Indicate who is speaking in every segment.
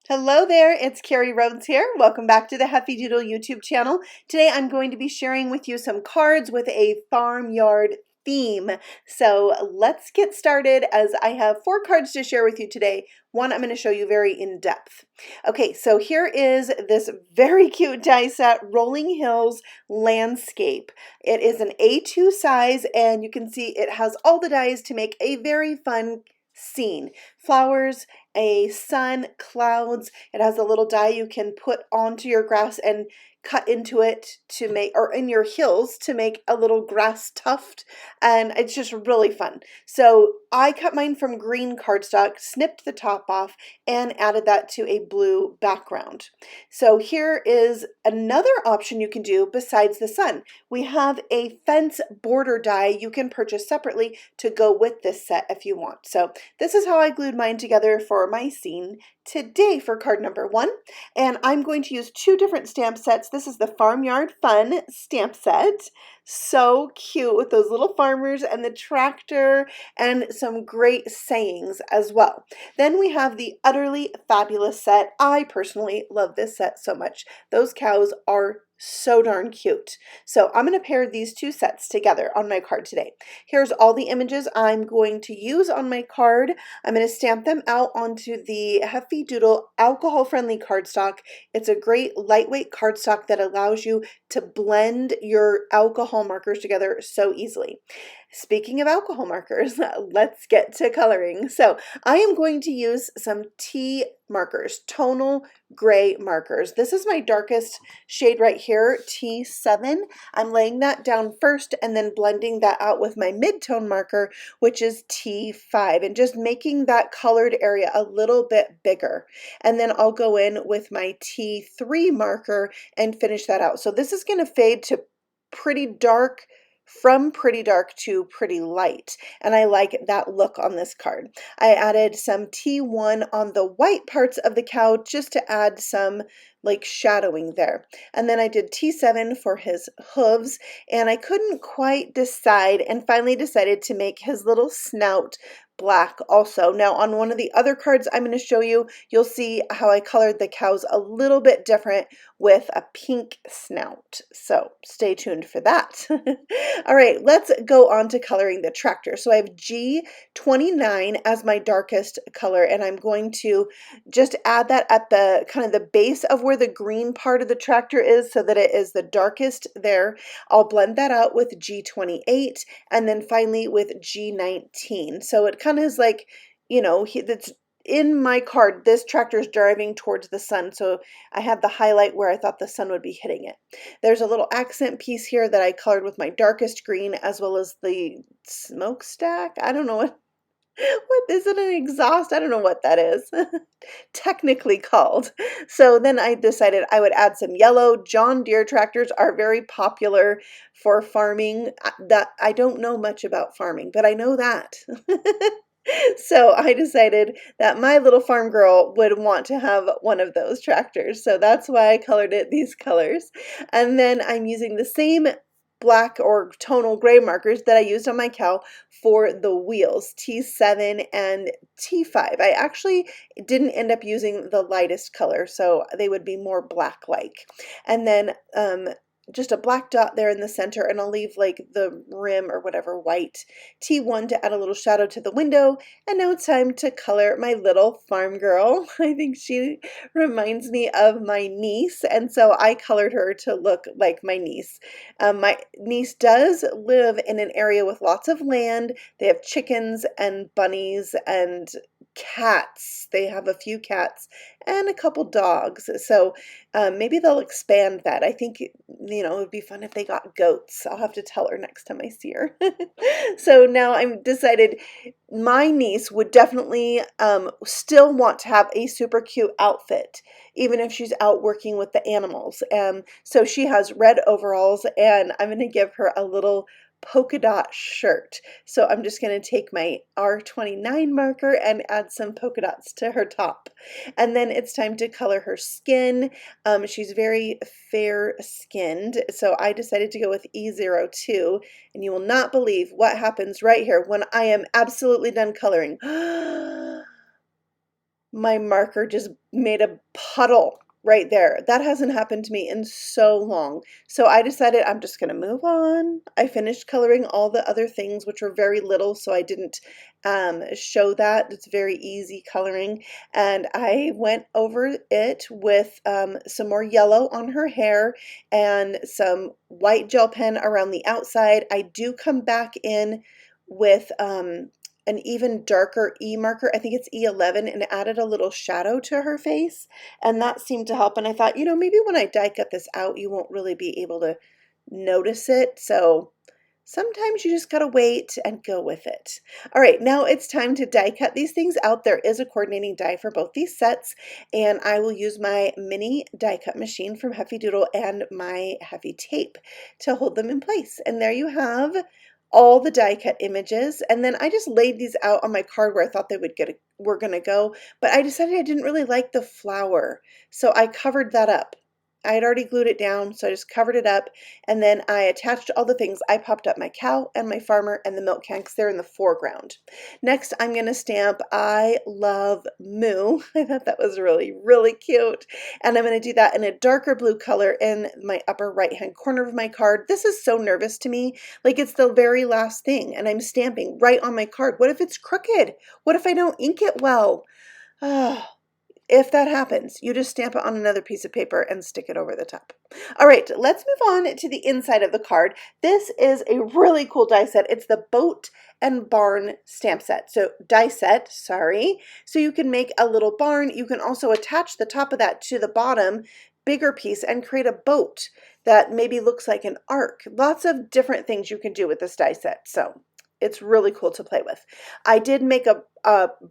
Speaker 1: Hello there, it's Carrie Rhodes here. Welcome back to the Heffy Doodle YouTube channel. Today I'm going to be sharing with you some cards with a farmyard theme. So let's get started as I have 4 cards to share with you today. One I'm going to show you very in depth. Okay, so here is this very cute die set, Rolling Hills Landscape. It is an A2 size and you can see it has all the dies to make a very fun scene. Flowers, a sun, clouds. It has a little die you can put onto your grass and cut into it to make, or in your hills to make a little grass tuft, and it's just really fun. So I cut mine from green cardstock, snipped the top off, and added that to a blue background. So here is another option you can do besides the sun. We have a fence border die you can purchase separately to go with this set if you want. So this is how I glued mine together for my scene today for card number 1. And I'm going to use 2 different stamp sets. This is the Farmyard Fun Stamp Set. So cute with those little farmers and the tractor and some great sayings as well. Then we have the Utterly Fabulous set. I personally love this set so much. Those cows are so darn cute. So I'm going to pair these 2 sets together on my card today. Here's all the images I'm going to use on my card. I'm going to stamp them out onto the Heffy Doodle alcohol-friendly cardstock. It's a great lightweight cardstock that allows you to blend your alcohol markers together so easily. Speaking of alcohol markers, let's get to coloring. So I am going to use some tea markers, tonal gray markers. This is my darkest shade right here, T7. I'm laying that down first and then blending that out with my mid-tone marker, which is T5, and just making that colored area a little bit bigger. And then I'll go in with my T3 marker and finish that out. So this is going to fade to pretty dark, from pretty dark to pretty light, and I like that look on this card. I added some T1 on the white parts of the cow just to add some like shadowing there, and then I did T7 for his hooves, and I couldn't quite decide and finally decided to make his little snout black also. Now on one of the other cards I'm going to show you, you'll see how I colored the cows a little bit different with a pink snout. So stay tuned for that. All right, let's go on to coloring the tractor. So I have G29 as my darkest color, and I'm going to just add that at the kind of the base of where the green part of the tractor is so that it is the darkest there. I'll blend that out with G28 and then finally with G19. So it kind of is like, you know, that's in my card, this tractor is driving towards the sun, so I had the highlight where I thought the sun would be hitting it. There's a little accent piece here that I colored with my darkest green, as well as the smokestack. I don't know what is it, an exhaust? I don't know what that is technically called. So then I decided I would add some yellow. John Deere tractors are very popular for farming. That I don't know much about farming, but I know that. So I decided that my little farm girl would want to have one of those tractors. So that's why I colored it these colors. And then I'm using the same black or tonal gray markers that I used on my cow for the wheels, T7 and T5. I actually didn't end up using the lightest color, so they would be more black-like. And then just a black dot there in the center, and I'll leave like the rim or whatever white. T1 to add a little shadow to the window. And now it's time to color my little farm girl. I think she reminds me of my niece, and so I colored her to look like my niece. My niece does live in an area with lots of land. They have chickens and bunnies and cats. They have a few cats and a couple dogs. So maybe they'll expand that. I think, you know, it would be fun if they got goats. I'll have to tell her next time I see her. So now I'm decided my niece would definitely still want to have a super cute outfit, even if she's out working with the animals. So she has red overalls, and I'm going to give her a little polka dot shirt. So I'm just going to take my R29 marker and add some polka dots to her top. And then it's time to color her skin. She's very fair skinned, so I decided to go with E02, and you will not believe what happens right here when I am absolutely done coloring. my marker just made a puddle right there. That hasn't happened to me in so long. So I decided I'm just going to move on. I finished coloring all the other things, which were very little, so I didn't show that. It's very easy coloring. And I went over it with some more yellow on her hair and some white gel pen around the outside. I do come back in with an even darker E marker. I think it's E11, and added a little shadow to her face, and that seemed to help. And I thought, you know, maybe when I die cut this out, you won't really be able to notice it. So sometimes you just gotta wait and go with it. All right, now it's time to die cut these things out. There is a coordinating die for both these sets, and I will use my mini die cut machine from Heffy Doodle and my Heffy tape to hold them in place. And there you have all the die cut images, and then I just laid these out on my card where I thought they were gonna go, but I decided I didn't really like the flower, so I covered that up. I had already glued it down, so I just covered it up, and then I attached all the things. I popped up my cow and my farmer and the milk can because they're in the foreground. Next, I'm going to stamp I Love Moo. I thought that was really, really cute. And I'm going to do that in a darker blue color in my upper right-hand corner of my card. This is so nervous to me. Like, it's the very last thing, and I'm stamping right on my card. What if it's crooked? What if I don't ink it well? Oh. If that happens, you just stamp it on another piece of paper and stick it over the top. All right, let's move on to the inside of the card. This is a really cool die set. It's the Boat and Barn stamp set. So die set, sorry. So you can make a little barn. You can also attach the top of that to the bottom bigger piece and create a boat that maybe looks like an ark. Lots of different things you can do with this die set. So it's really cool to play with. I did make a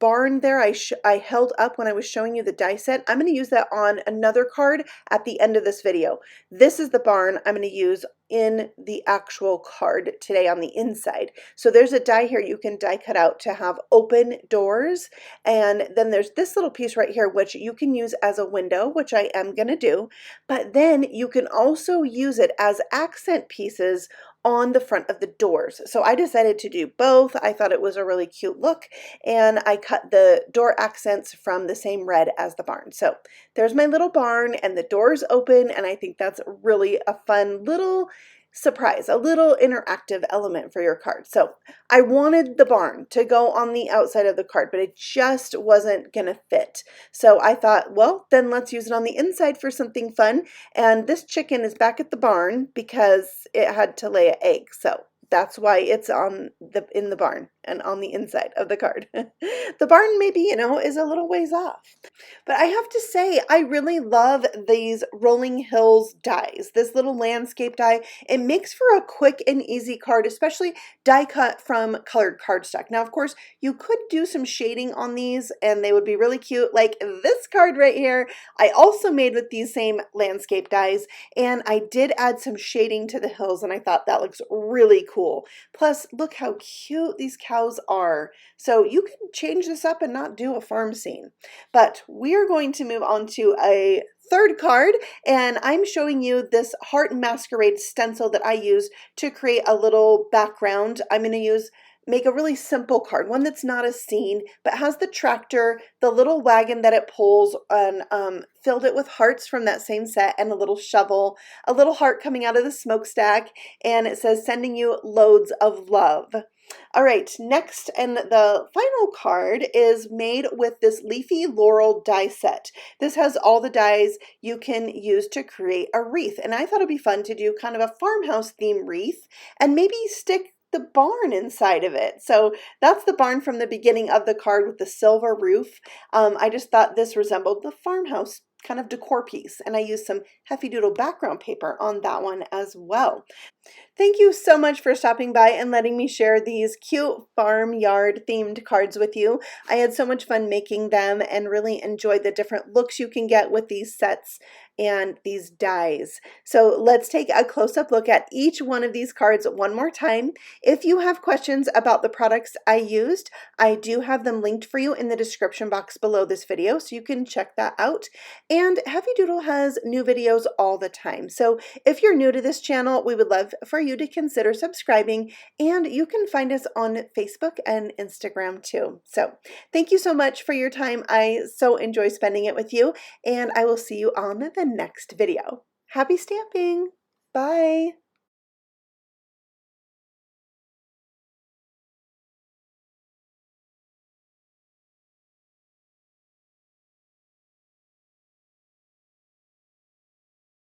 Speaker 1: barn there. I held up when I was showing you the die set. I'm going to use that on another card at the end of this video. This is the barn I'm going to use in the actual card today on the inside. So there's a die here you can die cut out to have open doors. And then there's this little piece right here, which you can use as a window, which I am going to do. But then you can also use it as accent pieces on the front of the doors. So I decided to do both. I thought it was a really cute look, and I cut the door accents from the same red as the barn. So there's my little barn, and the door's open, and I think that's really a fun little surprise, a little interactive element for your card. So I wanted the barn to go on the outside of the card, but it just wasn't gonna fit. So I thought, well, then let's use it on the inside for something fun. And this chicken is back at the barn because it had to lay an egg. So that's why it's in the barn and on the inside of the card. The barn maybe, you know, is a little ways off. But I have to say, I really love these Rolling Hills dies. This little landscape die, it makes for a quick and easy card, especially die cut from colored cardstock. Now, of course, you could do some shading on these and they would be really cute, like this card right here. I also made with these same landscape dies, and I did add some shading to the hills, and I thought that looks really cool. Plus, look how cute these cows are. So you can change this up and not do a farm scene. But we are going to move on to a third card, and I'm showing you this Heart Masquerade stencil that I use to create a little background. I'm going to make a really simple card, one that's not a scene, but has the tractor, the little wagon that it pulls, and filled it with hearts from that same set, and a little shovel, a little heart coming out of the smokestack, and it says, sending you loads of love. All right, next and the final card is made with this Leafy Laurel die set. This has all the dies you can use to create a wreath, and I thought it'd be fun to do kind of a farmhouse theme wreath and maybe stick the barn inside of it. So that's the barn from the beginning of the card with the silver roof. I just thought this resembled the farmhouse kind of decor piece, and I used some Heffy Doodle background paper on that one as well. Thank you so much for stopping by and letting me share these cute farmyard themed cards with you. I had so much fun making them and really enjoyed the different looks you can get with these sets and these dies. So let's take a close-up look at each one of these cards one more time. If you have questions about the products I used, I do have them linked for you in the description box below this video, so you can check that out. And Heffy Doodle has new videos all the time. So if you're new to this channel, we would love for you to consider subscribing, and you can find us on Facebook and Instagram too. So thank you so much for your time. I so enjoy spending it with you, and I will see you on the next video. Happy stamping! Bye!